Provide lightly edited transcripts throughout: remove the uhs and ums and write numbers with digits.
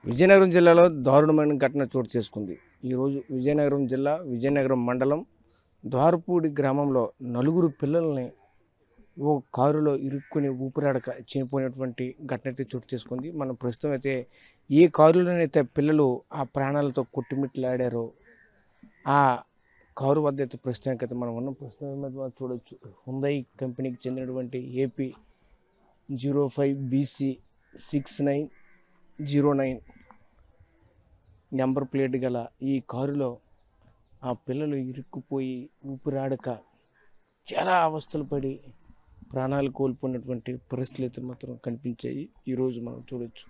విజయనగరం జిల్లాలో దారుణమైన ఘటన చోటు చేసుకుంది. ఈరోజు విజయనగరం జిల్లా విజయనగరం మండలం ద్వారపూడి గ్రామంలో నలుగురు పిల్లల్ని ఓ కారులో ఇరుక్కుని ఊపిరాడక చనిపోయినటువంటి ఘటన అయితే చోటు చేసుకుంది. మనం ప్రస్తుతం అయితే ఏ కారులోనైతే పిల్లలు ఆ ప్రాణాలతో కొట్టుమిట్లాడారో ఆ కారు వద్ద అయితే ప్రస్తుతానికైతే మనం ఉన్నాం. ప్రస్తుతం మీద మనం చూడొచ్చు హుందై కంపెనీకి చెందినటువంటి ఏపీ 05BC 6909 నెంబర్ ప్లేట్ గల ఈ కారులో ఆ పిల్లలు ఇరుక్కుపోయి ఊపిరాడక చాలా అవస్థలు పడి ప్రాణాలు కోల్పోయినటువంటి పరిస్థితులు అయితే మాత్రం కనిపించాయి. ఈరోజు మనం చూడొచ్చు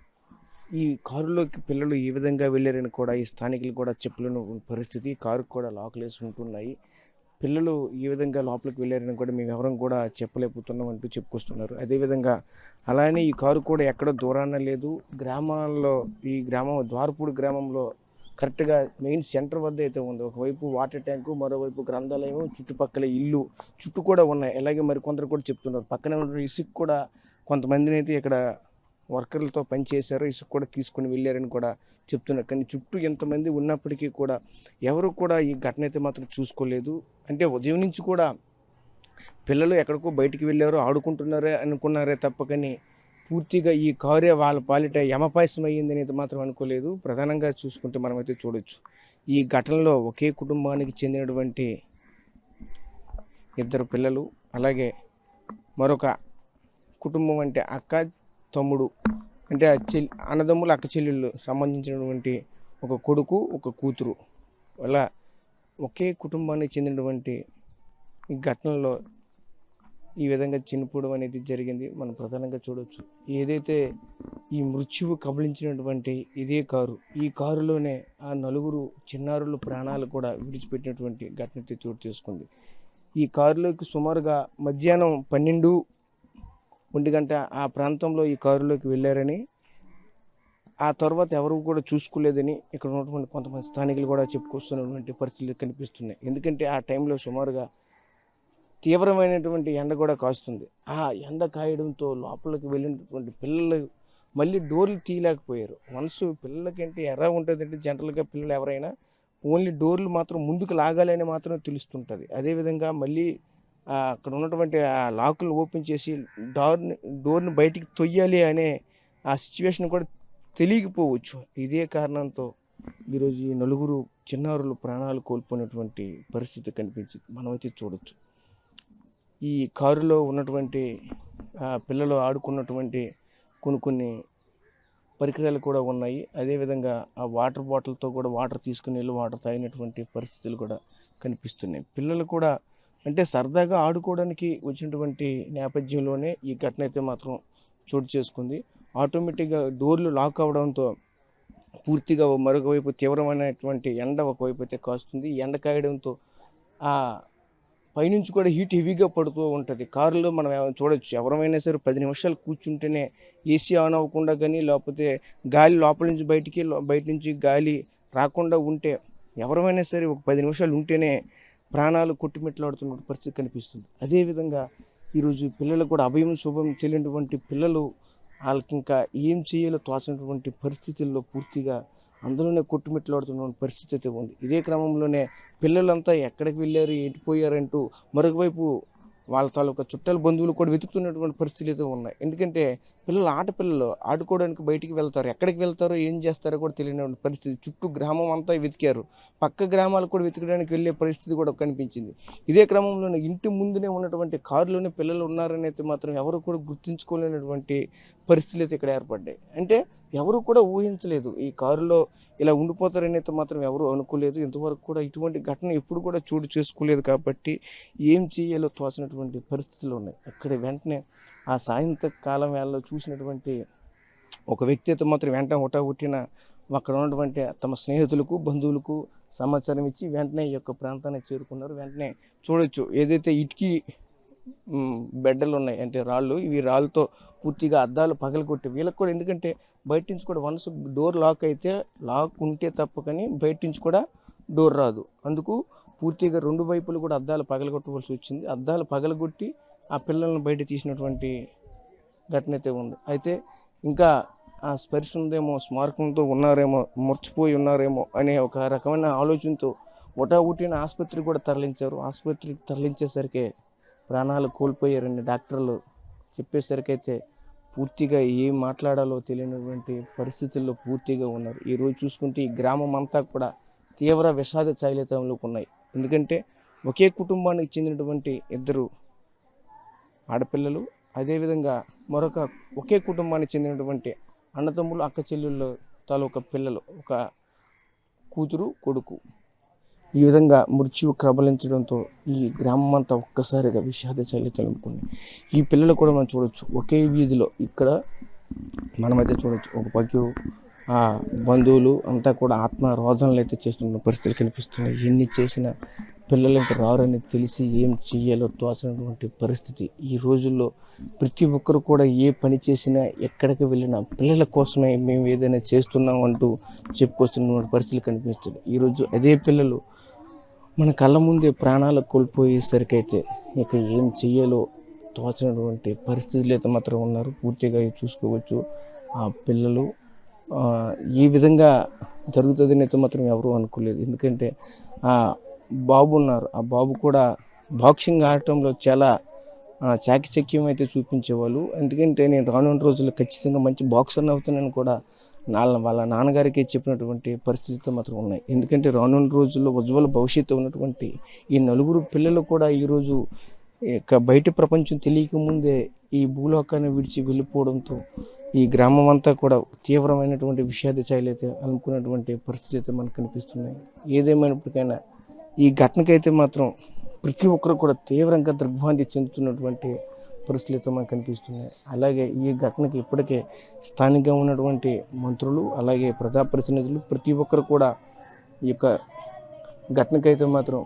ఈ కారులోకి పిల్లలు ఏ విధంగా వెళ్ళారని కూడా ఈ స్థానికులు కూడా చెప్పలేని పరిస్థితి. కారు కూడా లాకులు వేసి ఉంటున్నాయి. పిల్లలు ఏ విధంగా లోపలికి వెళ్ళారని కూడా మేము ఎవరం కూడా చెప్పలేకపోతున్నాం అంటూ చెప్పుకొస్తున్నారు. అదేవిధంగా అలానే ఈ కారు కూడా ఎక్కడో దూరాన లేదు, గ్రామాల్లో ఈ గ్రామం ద్వారపూడి గ్రామంలో కరెక్ట్గా మెయిన్ సెంటర్ వద్ద అయితే ఉంది. ఒకవైపు వాటర్ ట్యాంకు, మరోవైపు గ్రంథాలయం, చుట్టుపక్కల ఇల్లు చుట్టూ కూడా ఉన్నాయి. అలాగే మరికొందరు కూడా చెప్తున్నారు పక్కనే ఉన్న ఇసుక కూడా కొంతమందిని అయితే ఇక్కడ వర్కర్లతో పనిచేశారు, ఇసుక కూడా తీసుకుని వెళ్ళారని కూడా చెప్తున్నారు. కానీ చుట్టూ ఎంతమంది ఉన్నప్పటికీ కూడా ఎవరు కూడా ఈ ఘటన అయితే మాత్రం చూసుకోలేదు. అంటే ఉదయం నుంచి కూడా పిల్లలు ఎక్కడికో బయటికి వెళ్ళారు, ఆడుకుంటున్నారే అనుకున్నారే తప్ప కానీ పూర్తిగా ఈ కారే వాళ్ళ పాలిట యమపాయసం అయ్యింది అనేది మాత్రం అనుకోలేదు. ప్రధానంగా చూసుకుంటే మనమైతే చూడొచ్చు ఈ ఘటనలో ఒకే కుటుంబానికి చెందినటువంటి ఇద్దరు పిల్లలు, అలాగే మరొక కుటుంబం అంటే అక్క తమ్ముడు అంటే అన్నదమ్ములు అక్క చెల్లెళ్ళు సంబంధించినటువంటి ఒక కొడుకు ఒక కూతురు, అలా ఒకే కుటుంబానికి చెందినటువంటి ఈ ఘటనలో ఈ విధంగా చనిపోవడం అనేది జరిగింది. మనం ప్రధానంగా చూడవచ్చు ఏదైతే ఈ మృత్యువు కబళించినటువంటి ఇదే కారు, ఈ కారులోనే ఆ నలుగురు చిన్నారుల ప్రాణాలు కూడా విడిచిపెట్టినటువంటి ఘటన చోటు చేసుకుంది. ఈ కారులోకి సుమారుగా మధ్యాహ్నం 12-1 ఆ ప్రాంతంలో ఈ కారులోకి వెళ్ళారని, ఆ తర్వాత ఎవరు కూడా చూసుకోలేదని ఇక్కడ ఉన్నటువంటి కొంతమంది స్థానికులు కూడా చెప్పుకొస్తున్నటువంటి పరిస్థితులు కనిపిస్తున్నాయి. ఎందుకంటే ఆ టైంలో సుమారుగా తీవ్రమైనటువంటి ఎండ కూడా కాస్తుంది. ఆ ఎండ కాయడంతో లోపలికి వెళ్ళినటువంటి పిల్లలు మళ్ళీ డోర్లు తీయలేకపోయారు. మనసు పిల్లలకంటే ఎలా ఉంటుందంటే జనరల్గా పిల్లలు ఎవరైనా ఓన్లీ డోర్లు మాత్రం ముందుకు లాగాలని మాత్రం తెలుస్తుంటుంది. అదేవిధంగా మళ్ళీ అక్కడ ఉన్నటువంటి ఆ లాకులు ఓపెన్ చేసి డోర్ని బయటికి తొయ్యాలి అనే ఆ సిచ్యువేషన్ కూడా తెలియకపోవచ్చు. ఇదే కారణంతో ఈరోజు ఈ నలుగురు చిన్నారులు ప్రాణాలు కోల్పోయినటువంటి పరిస్థితి కనిపించింది. మనమైతే చూడొచ్చు ఈ కారులో ఉన్నటువంటి పిల్లలు ఆడుకున్నటువంటి కొన్ని పరికరాలు కూడా ఉన్నాయి. అదేవిధంగా ఆ వాటర్ బాటిల్తో కూడా వాటర్ తీసుకుని వెళ్ళి వాటర్ తాగినటువంటి పరిస్థితులు కూడా కనిపిస్తున్నాయి. పిల్లలు కూడా అంటే సరదాగా ఆడుకోవడానికి వచ్చినటువంటి నేపథ్యంలోనే ఈ ఘటన అయితే మాత్రం చోటు చేసుకుంది. ఆటోమేటిక్గా డోర్లు లాక్ అవడంతో పూర్తిగా మరొక వైపు తీవ్రమైనటువంటి ఎండ ఒకవైపు అయితే కాస్తుంది. ఎండ కాయడంతో ఆ పైనుంచి కూడా హీట్ హెవీగా పడుతూ ఉంటుంది. కారులో మనం చూడొచ్చు ఎవరైనా సరే 10 నిమిషాలు కూర్చుంటేనే ఏసీ ఆన్ అవ్వకుండా కానీ, లేకపోతే గాలి లోపల నుంచి బయట నుంచి గాలి రాకుండా ఉంటే ఎవరైనా సరే ఒక 10 నిమిషాలు ఉంటేనే ప్రాణాలు కొట్టుమిట్లాడుతున్న పరిస్థితి కనిపిస్తుంది. అదేవిధంగా ఈరోజు పిల్లలు కూడా అభయం శుభం తెలియనటువంటి పిల్లలు వాళ్ళకి ఇంకా ఏం చేయాలో తోచినటువంటి పరిస్థితుల్లో పూర్తిగా అందులోనే కొట్టుమిట్లాడుతున్న పరిస్థితి అయితే ఉంది. ఇదే క్రమంలోనే పిల్లలంతా ఎక్కడికి వెళ్ళారు, ఎటుపోయారంటూ మరొకవైపు వాళ్ళ తాలూకా చుట్టాల బంధువులు కూడా వెతుకుతున్నటువంటి పరిస్థితులు అయితే ఉన్నాయి. ఎందుకంటే పిల్లలు ఆడుకోవడానికి బయటికి వెళ్తారు, ఎక్కడికి వెళ్తారో ఏం చేస్తారో కూడా తెలియని పరిస్థితి. చుట్టూ గ్రామం అంతా వెతికారు, పక్క గ్రామాలు కూడా వెతకడానికి వెళ్ళే పరిస్థితి కూడా కనిపించింది. ఇదే క్రమంలోనే ఇంటి ముందునే ఉన్నటువంటి కారులోనే పిల్లలు ఉన్నారని అయితే మాత్రం ఎవరు కూడా గుర్తించుకోలేనటువంటి పరిస్థితులు అయితే ఇక్కడ ఏర్పడ్డాయి. అంటే ఎవరు కూడా ఊహించలేదు ఈ కారులో ఇలా ఉండిపోతారని అయితే మాత్రం ఎవరు అనుకోలేదు. ఇంతవరకు కూడా ఇటువంటి ఘటన ఎప్పుడు కూడా చోటు చేసుకోలేదు. కాబట్టి ఏం చేయాలో తోచినటువంటి పరిస్థితులు ఉన్నాయి. అక్కడ వెంటనే ఆ సాయంత్రకాలం వేళలో చూసినటువంటి ఒక వ్యక్తి అయితే మాత్రం వెంటనే హుటాహుటిన అక్కడ ఉన్నటువంటి తమ స్నేహితులకు బంధువులకు సమాచారం ఇచ్చి వెంటనే ఈ యొక్క ప్రాంతానికి చేరుకున్నారు. వెంటనే చూడొచ్చు ఏదైతే ఇటుకి బెడ్డలు ఉన్నాయి అంటే రాళ్ళు, ఇవి రాళ్ళతో పూర్తిగా అద్దాలు పగలగొట్టి వీళ్ళకి కూడా, ఎందుకంటే బయట నుంచి కూడా వన్స్ డోర్ లాక్ అయితే లాక్ ఉంటే తప్ప కానీ బయట నుంచి కూడా డోర్ రాదు. అందుకు పూర్తిగా 2 వైపులు కూడా అద్దాలు పగలగొట్టవలసి వచ్చింది. అద్దాలు పగలగొట్టి ఆ పిల్లలను బయట తీసినటువంటి ఘటన అయితే ఉంది. అయితే ఇంకా ఆ స్పర్శ ఉందేమో, స్మారకంతో ఉన్నారేమో, మర్చిపోయి ఉన్నారేమో అనే ఒక రకమైన ఆలోచనతో హుటాహుటిన ఆసుపత్రికి కూడా తరలించారు. ఆసుపత్రికి తరలించేసరికి ప్రాణాలు కోల్పోయారండి. డాక్టర్లు చెప్పేసరికైతే పూర్తిగా ఏం మాట్లాడాలో తెలియనటువంటి పరిస్థితుల్లో పూర్తిగా ఉన్నారు. ఈరోజు చూసుకుంటే ఈ గ్రామం అంతా కూడా తీవ్ర విషాద ఛాయలితంలోకి ఉన్నాయి. ఎందుకంటే ఒకే కుటుంబానికి చెందినటువంటి ఇద్దరు ఆడపిల్లలు, అదేవిధంగా ఒకే కుటుంబానికి చెందినటువంటి అన్నతమ్ములు, అక్క చెల్లెళ్ళు తాలూకా పిల్లలు, ఒక కూతురు, కొడుకు ఈ విధంగా మృత్యువు ప్రబలించడంతో ఈ గ్రామం అంతా ఒక్కసారిగా విషాద చలితలుకుంది. ఈ పిల్లలు కూడా మనం చూడొచ్చు ఒకే వీధిలో. ఇక్కడ మనమైతే చూడొచ్చు ఒక పక్క బంధువులు అంతా కూడా ఆత్మరోధనలు అయితే చేస్తున్న పరిస్థితులు కనిపిస్తున్నాయి. ఎన్ని చేసినా పిల్లలు ఇంకా రారని తెలిసి ఏం చెయ్యాలో తోచనటువంటి పరిస్థితి. ఈ రోజుల్లో ప్రతి ఒక్కరు కూడా ఏ పని చేసినా, ఎక్కడికి వెళ్ళినా పిల్లల కోసమే మేము ఏదైనా చేస్తున్నాం అంటూ చెప్పుకొస్తున్న పరిస్థితులు కనిపిస్తుంది. ఈరోజు అదే పిల్లలు మన కళ్ళ ముందే ప్రాణాలు కోల్పోయేసరికి అయితే ఇక ఏం చెయ్యాలో తోచనటువంటి పరిస్థితులు అయితే మాత్రం ఉన్నారు. పూర్తిగా చూసుకోవచ్చు ఆ పిల్లలు ఈ విధంగా జరుగుతుందని అయితే మాత్రం ఎవరూ అనుకోలేదు. ఎందుకంటే ఆ బాబు ఉన్నారు, ఆ బాబు కూడా బాక్సింగ్ ఆడటంలో చాలా చాకచక్యం అయితే చూపించేవాళ్ళు. ఎందుకంటే నేను రానున్న రోజుల్లో ఖచ్చితంగా మంచి బాక్సర్ని అవుతానని కూడా వాళ్ళ నాన్నగారికి చెప్పినటువంటి పరిస్థితులు మాత్రం ఉన్నాయి. ఎందుకంటే రానున్న రోజుల్లో ఉజ్వల భవిష్యత్తు ఉన్నటువంటి ఈ నలుగురు పిల్లలు కూడా ఈరోజు ఇక బయట ప్రపంచం తెలియకముందే ఈ భూలోకాన్ని విడిచి వెళ్ళిపోవడంతో ఈ గ్రామం అంతా కూడా తీవ్రమైనటువంటి విషాద ఛాయలు అయితే అనుకున్నటువంటి పరిస్థితులు అయితే మనకు కనిపిస్తున్నాయి. ఏదేమైనప్పటికైనా ఈ ఘటనకైతే మాత్రం ప్రతి ఒక్కరు కూడా తీవ్రంగా దిగ్భ్రాంతి చెందుతున్నటువంటి పరిస్థితులు అయితే మనకు కనిపిస్తున్నాయి. అలాగే ఈ ఘటనకి ఇప్పటికే స్థానికంగా ఉన్నటువంటి మంత్రులు, అలాగే ప్రజాప్రతినిధులు ప్రతి ఒక్కరు కూడా ఈ యొక్క ఘటనకైతే మాత్రం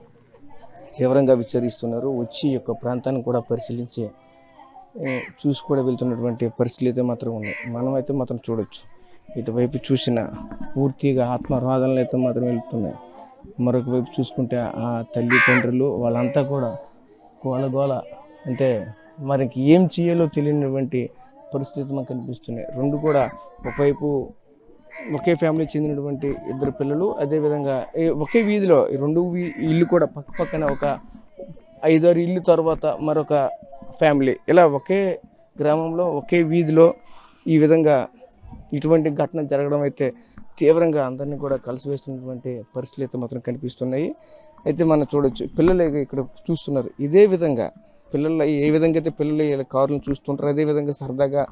తీవ్రంగా విచారిస్తున్నారు. వచ్చి ఈ యొక్క ప్రాంతాన్ని కూడా పరిశీలించి చూసి కూడా వెళ్తున్నటువంటి పరిస్థితులు అయితే మాత్రం ఉన్నాయి. మనమైతే మాత్రం చూడొచ్చు ఇటువైపు చూసిన పూర్తిగా ఆత్మరోధనలు అయితే మాత్రం వెళ్తున్నాయి. మరొక వైపు చూసుకుంటే ఆ తల్లిదండ్రులు వాళ్ళంతా కూడా గోల అంటే మనకి ఏం చేయాలో తెలియనటువంటి పరిస్థితి మనకు కనిపిస్తున్నాయి. రెండు కూడా ఒకవైపు ఒకే ఫ్యామిలీకి చెందినటువంటి ఇద్దరు పిల్లలు, అదేవిధంగా ఒకే వీధిలో ఈ రెండు ఇల్లు కూడా పక్క పక్కన ఒక 5-6 ఇల్లు తర్వాత మరొక ఫ్యామిలీ, ఇలా ఒకే గ్రామంలో ఒకే వీధిలో ఈ విధంగా ఇటువంటి ఘటన జరగడం అయితే తీవ్రంగా అందరినీ కూడా కలిసివేస్తున్నటువంటి పరిస్థితులు అయితే మాత్రం కనిపిస్తున్నాయి. అయితే మనం చూడొచ్చు పిల్లలు ఇక్కడ చూస్తున్నారు. ఇదే విధంగా పిల్లలు ఏ విధంగా అయితే పిల్లలు ఇలా కారులను చూస్తుంటారు, అదేవిధంగా సరదాగా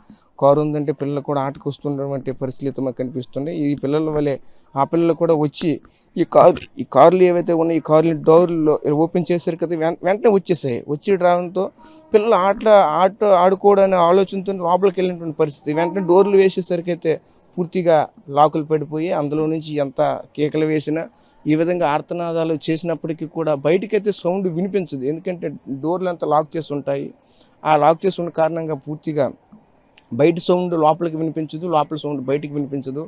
కారు ఉందంటే పిల్లలు కూడా ఆటకు వస్తున్నటువంటి పరిస్థితులు మాకు కనిపిస్తున్నాయి. ఈ పిల్లల వల్లే ఆ పిల్లలు కూడా వచ్చి ఈ కార్లు ఏవైతే ఉన్నాయో ఈ కార్లు డోర్లో ఓపెన్ చేసరికి అయితే వెంటనే వచ్చి రావడంతో పిల్లలు ఆడుకోవడానికి ఆలోచనతో లోపలికి వెళ్ళినటువంటి పరిస్థితి. వెంటనే డోర్లు వేసేసరికి అయితే పూర్తిగా లాకులు పడిపోయి అందులో నుంచి ఎంత కేకలు వేసినా ఈ విధంగా ఆర్తనాదాలు చేసినప్పటికీ కూడా బయటకైతే సౌండ్ వినిపించదు. ఎందుకంటే డోర్లు అంతా లాక్ చేసి ఉంటాయి. ఆ లాక్ చేసి ఉన్న కారణంగా పూర్తిగా బయట సౌండ్ లోపలికి వినిపించదు, లోపల సౌండ్ బయటికి వినిపించదు.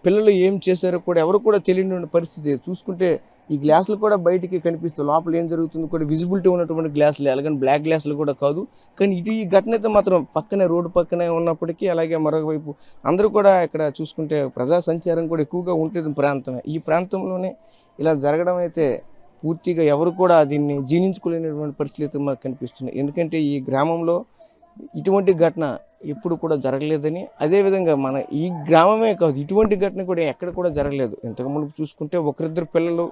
పిల్లలు ఏం చేశారో కూడా ఎవరు కూడా తెలియని పరిస్థితి. చూసుకుంటే ఈ గ్లాసులు కూడా బయటికి కనిపిస్తాయి, లోపల ఏం జరుగుతుందో కూడా విజిబిలిటీ ఉన్నటువంటి గ్లాసులు, అలాగని బ్లాక్ గ్లాసులు కూడా కాదు. కానీ ఈ ఘటన అయితే మాత్రం పక్కనే రోడ్డు పక్కనే ఉన్నప్పటికీ, అలాగే మరొక వైపు అందరూ కూడా ఇక్కడ చూసుకుంటే ప్రజా సంచారం కూడా ఎక్కువగా ఉంటుంది ప్రాంతమే. ఈ ప్రాంతంలోనే ఇలా జరగడం అయితే పూర్తిగా ఎవరు కూడా దీన్ని జీర్ణించుకోలేనటువంటి పరిస్థితులు అయితే మాకు కనిపిస్తున్నాయి. ఎందుకంటే ఈ గ్రామంలో ఇటువంటి ఘటన ఎప్పుడు కూడా జరగలేదని, అదేవిధంగా మన ఈ గ్రామమే కాదు ఇటువంటి ఘటన కూడా ఎక్కడ కూడా జరగలేదు. ఇంతకుముందు చూసుకుంటే ఒకరిద్దరు పిల్లలు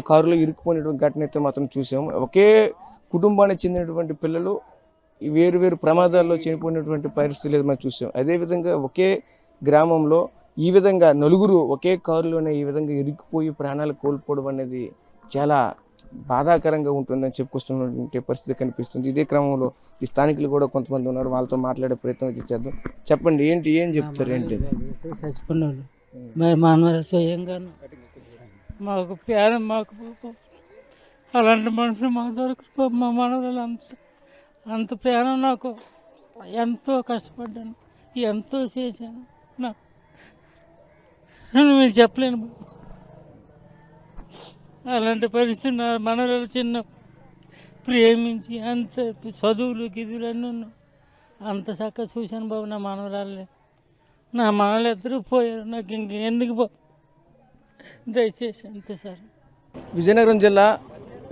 కారులో ఇరుక్కుపోయినటువంటి ఘటన అయితే మాత్రం చూసాము. ఒకే కుటుంబానికి చెందినటువంటి పిల్లలు వేరు ప్రమాదాల్లో చనిపోయినటువంటి పరిస్థితులు మనం చూసాం. అదేవిధంగా ఒకే గ్రామంలో ఈ విధంగా నలుగురు ఒకే కారులోనే ఈ విధంగా ఇరుక్కుపోయి ప్రాణాలు కోల్పోవడం అనేది చాలా బాధాకరంగా ఉంటుందని చెప్పుకొస్తున్నటువంటి పరిస్థితి కనిపిస్తుంది. ఇదే క్రమంలో ఈ స్థానికులు కూడా కొంతమంది ఉన్నారు, వాళ్ళతో మాట్లాడే ప్రయత్నం అయితే చేద్దాం. చెప్పండి, ఏం చెప్తారు? ఏంటి చచ్చిపోయినాడు మన స్వయంగాను మాకు ప్యానం, మాకు అలాంటి మనుషులు మాకు దొరకరు. మా మనవరాలు అంత ప్యానం. నాకు ఎంతో కష్టపడ్డాను, ఎంతో చేశాను. మీరు చెప్పలేను. అలాంటి పరిస్థితి నా మనవరాలు చిన్న ప్రేమించి అంత చదువులు గిదులు అన్నీ అంత చక్కగా చూశాను బాబు. నా మనవరాలే నా మనలు ఇద్దరు పోయారు. నాకు ఇంకెందుకు దయచేసి అంతే సార్. విజయనగరం జిల్లా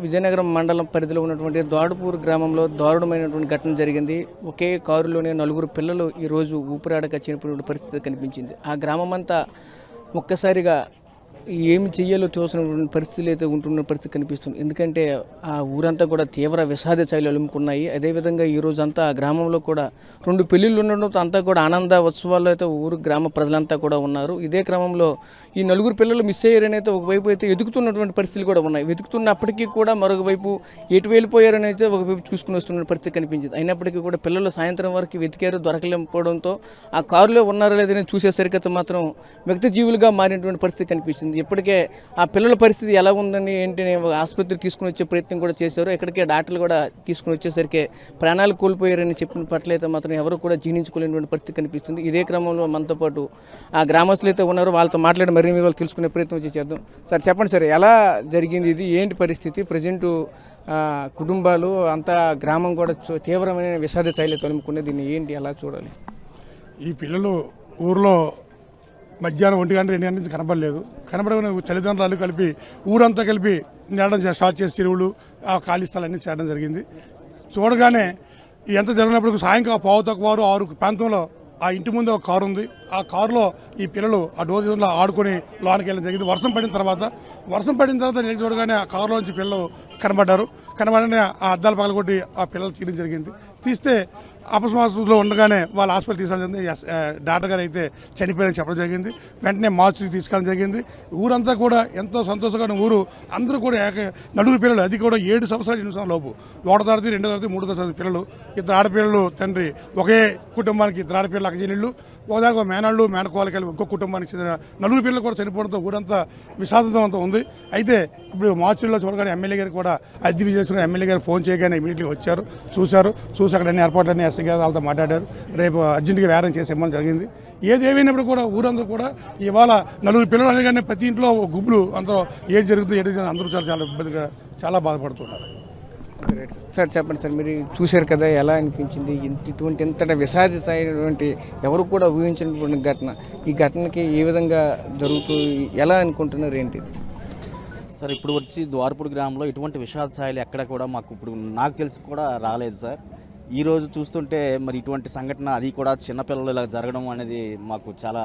విజయనగరం మండలం పరిధిలో ఉన్నటువంటి దోడపూర్ గ్రామంలో దారుణమైనటువంటి ఘటన జరిగింది. ఒకే కారులోనే 4 పిల్లలు ఈరోజు ఊపిరాడక చనిపోయిన పరిస్థితి కనిపించింది. ఆ గ్రామం అంతా ఒక్కసారిగా ఏమి చెయ్యాలో తోచినటువంటి పరిస్థితులు అయితే ఉంటున్న పరిస్థితి కనిపిస్తుంది. ఎందుకంటే ఆ ఊరంతా కూడా తీవ్ర విషాద ఛాయలు అలుముకున్నాయి. అదేవిధంగా ఈరోజు అంతా ఆ గ్రామంలో కూడా 2 పెళ్లిళ్ళు ఉండడంతో అంతా కూడా ఆనంద ఉత్సవాల్లో అయితే ఊరు గ్రామ ప్రజలంతా కూడా ఉన్నారు. ఇదే క్రమంలో ఈ 4 పిల్లలు మిస్ అయ్యారని అయితే ఒకవైపు అయితే వెతుకుతున్నటువంటి పరిస్థితులు కూడా ఉన్నాయి. వెతుకుతున్నప్పటికీ కూడా మరొక వైపు ఎటు వెళ్ళిపోయారని అయితే ఒకవైపు చూసుకుని వస్తున్న పరిస్థితి కనిపించింది. అయినప్పటికీ కూడా పిల్లలు సాయంత్రం వరకు వెతికారు, దొరకలేకపోవడంతో ఆ కారులో ఉన్నారా లేదని చూసేసరికి మాత్రం వ్యక్తి జీవులుగా మారినటువంటి పరిస్థితి కనిపించింది. ఇప్పటికే ఆ పిల్లల పరిస్థితి ఎలా ఉందని ఏంటి ఆసుపత్రి తీసుకుని వచ్చే ప్రయత్నం కూడా చేశారు. ఇక్కడికే డాక్టర్లు కూడా తీసుకుని వచ్చేసరికి ప్రాణాలు కోల్పోయారని చెప్పిన పట్లయితే మాత్రం ఎవరు కూడా జీర్ణించుకోలేనటువంటి పరిస్థితి కనిపిస్తుంది. ఇదే క్రమంలో మనతో పాటు ఆ గ్రామస్తులు అయితే ఉన్నారు. వాళ్ళతో మాట్లాడి మరిన్ని వివరాలు తెలుసుకునే ప్రయత్నం చేద్దాం. సార్ చెప్పండి సార్, ఎలా జరిగింది ఇది, ఏంటి పరిస్థితి ప్రజెంటు? కుటుంబాలు అంతా గ్రామం కూడా తీవ్రమైన విషాద శైలి తొలుముకునే దీన్ని ఏంటి ఎలా చూడాలి? ఈ పిల్లలు ఊర్లో మధ్యాహ్నం 1 గంట 2 గంటల నుంచి కనబడగానే తల్లిదండ్రులు కలిపి ఊరంతా కలిపి నేడడం స్టార్ట్ చేసి చెరువులు ఆ ఖాళీ స్థలాన్ని చేయడం జరిగింది. చూడగానే ఎంత జరిగినప్పుడు సాయంకాలం 5:15, 6 ప్రాంతంలో ఆ ఇంటి ముందు ఒక కారు ఉంది. ఆ కారులో ఈ పిల్లలు ఆ డోర్లో ఆడుకొని లోనికి వెళ్ళడం జరిగింది. వర్షం పడిన తర్వాత నేను చూడగానే ఆ కారులోంచి పిల్లలు కనబడనే ఆ అద్దాలు పగలగొట్టి ఆ పిల్లలు తీయడం జరిగింది. తీస్తే అపస్మాసంలో ఉండగానే వాళ్ళ హాస్పిటల్ తీసుకెళ్ళడం జరిగింది. డాక్టర్ గారు అయితే చనిపోయారని చెప్పడం జరిగింది. వెంటనే మార్చికి తీసుకెళ్ళడం జరిగింది. ఊరంతా కూడా ఎంతో సంతోషంగా ఊరు అందరూ కూడా 4 పిల్లలు, అది కూడా 7 సంవత్సరాలు 8 సంవత్సరాల లోపు, 1వ తరగతి 2వ తరగతి 3వ తరగతి పిల్లలు, 2 ఆడపిల్లలు తండ్రి, ఒకే కుటుంబానికి 2 ఆడపిల్లలు అక్కచెల్లెళ్ళు, ఒకదానికి మేనళ్ళు మేనకోవాలి కలిపి ఇంకో కుటుంబానికి చెందిన 4 పిల్లలు కూడా చనిపోవడంతో ఊరంతా విషాదంతో ఉంది. అయితే ఇప్పుడు మార్చిలో చూడగానే ఎమ్మెల్యే గారికి కూడా అద్దె చేసుకుని ఎమ్మెల్యే గారు ఫోన్ చేయగానే ఇమీడియట్గా వచ్చారు, చూసి అక్కడ అన్ని ఏర్పాట్లన్నీ ఎస్ఐ గారు వాళ్ళతో మాట్లాడారు. రేపు అర్జెంటుగా వేరం చేసి ఇవ్వడం జరిగింది. ఏదేమైనప్పుడు కూడా ఊరందరూ కూడా ఇవాళ 4 పిల్లలు అనగానే ప్రతి ఇంట్లో గుబులు, అందరూ ఏది జరుగుతుంది అందరూ చాలా ఇబ్బందిగా చాలా బాధపడుతున్నారు. సార్ చెప్పండి సార్, మీరు చూశారు కదా, ఎలా అనిపించింది? ఇంతటి విషాదితమైనటువంటి ఎవరు కూడా ఊహించినటువంటి ఘటన, ఈ ఘటనకి ఏ విధంగా జరుగుతుంది, ఎలా అనుకుంటున్నారు ఏంటి? సార్ ఇప్పుడు వచ్చి ద్వారపూడి గ్రామంలో ఇటువంటి విషాద ఛాయలు ఎక్కడ కూడా మాకు ఇప్పుడు నాకు తెలిసి కూడా రాలేదు సార్. ఈరోజు చూస్తుంటే మరి ఇటువంటి సంఘటన, అది కూడా చిన్నపిల్లలు ఇలా జరగడం అనేది మాకు చాలా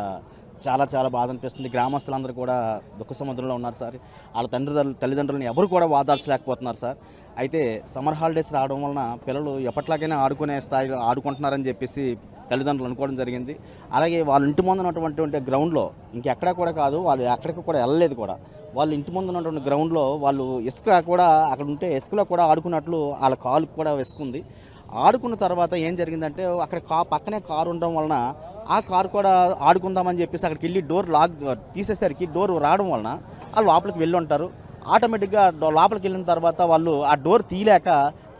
చాలా చాలా బాధ అనిపిస్తుంది. గ్రామస్తులందరూ కూడా దుఃఖ సముద్రంలో ఉన్నారు సార్. వాళ్ళ తల్లిదండ్రులను ఎవరు కూడా వాదార్చలేకపోతున్నారు సార్. అయితే సమ్మర్ హాలిడేస్ రావడం వలన పిల్లలు ఎప్పట్లాగైనా ఆడుకునే స్థాయిలో ఆడుకుంటున్నారని చెప్పేసి తల్లిదండ్రులు అనుకోవడం జరిగింది. అలాగే వాళ్ళ ఇంటి ముందు ఉన్నటువంటి గ్రౌండ్లో ఇంకెక్కడా కూడా కాదు, వాళ్ళు ఎక్కడికి కూడా వెళ్ళలేదు కూడా. వాళ్ళ ఇంటి ముందు ఉన్నటువంటి గ్రౌండ్లో వాళ్ళు ఇసుక కూడా అక్కడ ఉంటే ఇసుకలో కూడా ఆడుకున్నట్లు వాళ్ళ కాలుకు కూడా ఇసుకుంది. ఆడుకున్న తర్వాత ఏం జరిగిందంటే అక్కడ పక్కనే కారు ఉండడం వలన ఆ కారు కూడా ఆడుకుందామని చెప్పేసి అక్కడికి వెళ్ళి డోర్ తీసేసరికి డోర్ రావడం వలన వాళ్ళు లోపలికి వెళ్ళి ఉంటారు. ఆటోమేటిక్గా లోపలికి వెళ్ళిన తర్వాత వాళ్ళు ఆ డోర్ తీయలేక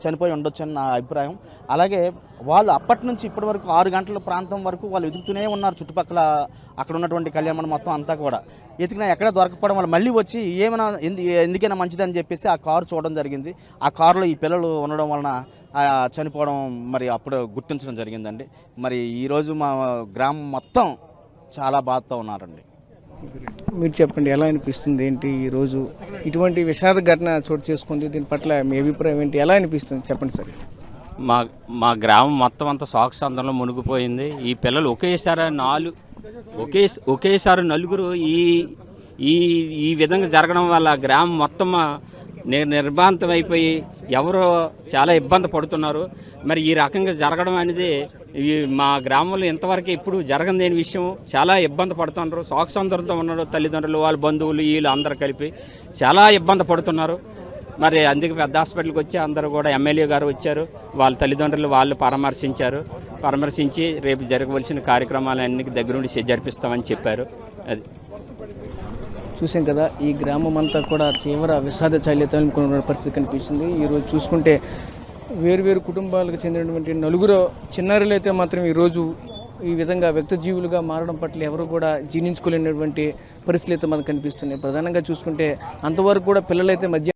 చనిపోయి ఉండొచ్చు అని నా అభిప్రాయం. అలాగే వాళ్ళు అప్పటి నుంచి ఇప్పటి వరకు 6 గంటల ప్రాంతం వరకు వాళ్ళు వెతుకుతూనే ఉన్నారు. చుట్టుపక్కల అక్కడ ఉన్నటువంటి కళ్యాణం మొత్తం అంతా కూడా ఎతికినా ఎక్కడ దొరకపోవడం వల్ల మళ్ళీ వచ్చి ఏమైనా ఎందుకైనా మంచిదని చెప్పేసి ఆ కారు చూడడం జరిగింది. ఆ కారులో ఈ పిల్లలు ఉండడం వలన చనిపోవడం మరి అప్పుడు గుర్తించడం జరిగిందండి. మరి ఈరోజు మా గ్రామం మొత్తం చాలా బాధతో ఉన్నారండి. మీరు చెప్పండి, ఎలా అనిపిస్తుంది ఏంటి ఈరోజు ఇటువంటి విషాద ఘటన చోటు చేసుకుంది, దీని పట్ల మీ అభిప్రాయం ఏంటి, ఎలా అనిపిస్తుంది చెప్పండి సార్? మా గ్రామం మొత్తం అంతా శోకసంద్రంలో మునిగిపోయింది. ఈ పిల్లలు ఒకేసారి నలుగురు ఈ విధంగా జరగడం వల్ల గ్రామం మొత్తం నిర్భాంతం అయిపోయి ఎవరో చాలా ఇబ్బంది పడుతున్నారు. మరి ఈ రకంగా జరగడం అనేది మా గ్రామంలో ఇంతవరకు ఎప్పుడు జరగలేని విషయం. చాలా ఇబ్బంది పడుతున్నారు. శోకసంద్రంతో ఉన్నారు తల్లిదండ్రులు, వాళ్ళ బంధువులు, వీళ్ళు అందరూ కలిపి చాలా ఇబ్బంది పడుతున్నారు. మరి అందుకే పెద్ద హాస్పిటల్కి వచ్చి అందరూ కూడా ఎమ్మెల్యే గారు వచ్చారు, వాళ్ళ తల్లిదండ్రులు వాళ్ళు పరామర్శించి రేపు జరగవలసిన కార్యక్రమాలన్నీ దగ్గరుండి జరిపిస్తామని చెప్పారు. అది చూసాం కదా, ఈ గ్రామం అంతా కూడా తీవ్ర విషాద ఛాయలతో అనుకున్న పరిస్థితి కనిపిస్తుంది. ఈరోజు చూసుకుంటే వేరు కుటుంబాలకు చెందినటువంటి 4 చిన్నారులు అయితే మాత్రం ఈరోజు ఈ విధంగా వ్యక్త జీవులుగా మారడం పట్ల ఎవరు కూడా జీర్ణించుకోలేనటువంటి పరిస్థితులు అయితే మనకు కనిపిస్తున్నాయి. ప్రధానంగా చూసుకుంటే అంతవరకు కూడా పిల్లలైతే మధ్య